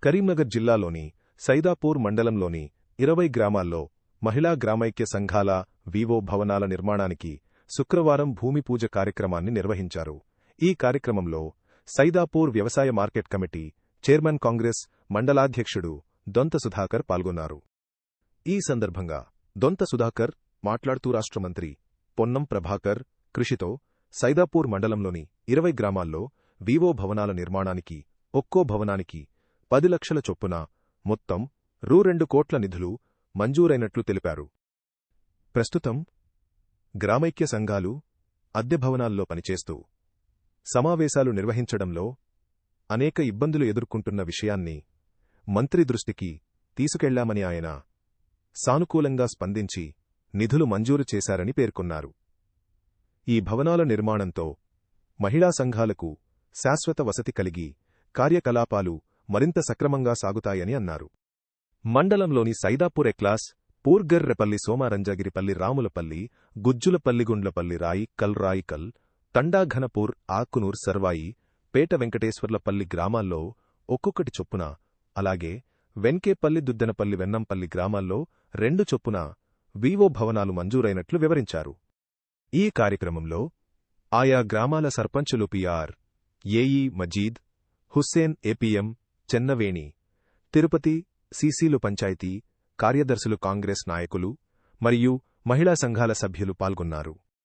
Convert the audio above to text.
కరీంనగర్ జిల్లాలోని సైదాపూర్ మండలంలోని 20 గ్రామాల్లో మహిళా గ్రామైక్య సంఘాల వివో భవనాల నిర్మాణానికి శుక్రవారం భూమిపూజ కార్యక్రమాన్ని నిర్వహించారు. ఈ కార్యక్రమంలో సైదాపూర్ వ్యవసాయ మార్కెట్ కమిటీ చైర్మన్ కాంగ్రెస్ మండలాధ్యక్షుడు దొంత సుధాకర్ పాల్గొన్నారు. ఈ సందర్భంగా దొంత సుధాకర్ మాట్లాడుతూ రాష్ట్ర మంత్రి పొన్నం ప్రభాకర్ కృషితో సైదాపూర్ మండలంలోని 20 గ్రామాల్లో వివో భవనాల నిర్మాణానికి ఒక్కో భవనానికి 10 లక్షల చొప్పున మొత్తం రూ. 2 కోట్ల నిధులు మంజూరైనట్లు తెలిపారు. ప్రస్తుతం గ్రామైక్య సంఘాలు అద్దె భవనాల్లో పనిచేస్తూ సమావేశాలు నిర్వహించడంలో అనేక ఇబ్బందులు ఎదుర్కొంటున్న విషయాన్ని మంత్రి దృష్టికి తీసుకెళ్లామని ఆయన సానుకూలంగా స్పందించి నిధులు మంజూరు చేశారని పేర్కొన్నారు. ఈ భవనాల నిర్మాణంతో మహిళా సంఘాలకు శాశ్వత వసతి కలిగి కార్యకలాపాలు మరింత సక్రమంగా సాగుతాయని అన్నారు. మండలంలోని సైదాపూర్ ఎక్లాస్, పూర్గర్రెపల్లి, సోమారంజగిరిపల్లి, రాములపల్లి, గుజ్జులపల్లిగుండ్లపల్లి, రాయికల్, తండాఘనపూర్, ఆకునూర్, సర్వాయి, పేట వెంకటేశ్వర్లపల్లి గ్రామాల్లో ఒక్కొక్కటి చొప్పున, అలాగే వెన్కేపల్లి, దుద్దెనపల్లి, వెన్నంపల్లి గ్రామాల్లో 2 చొప్పున వివో భవనాలు మంజూరైనట్లు వివరించారు. ఈ కార్యక్రమంలో ఆయా గ్రామాల సర్పంచులు పిఆర్, ఏఈ మజీద్, హుస్సేన్, ఏపీఎం, చెన్నవేణి, తిరుపతి, సీసీలు, పంచాయతీ కార్యదర్శులు, కాంగ్రెస్ నాయకులు మరియు మహిళా సంఘాల సభ్యులు పాల్గొన్నారు.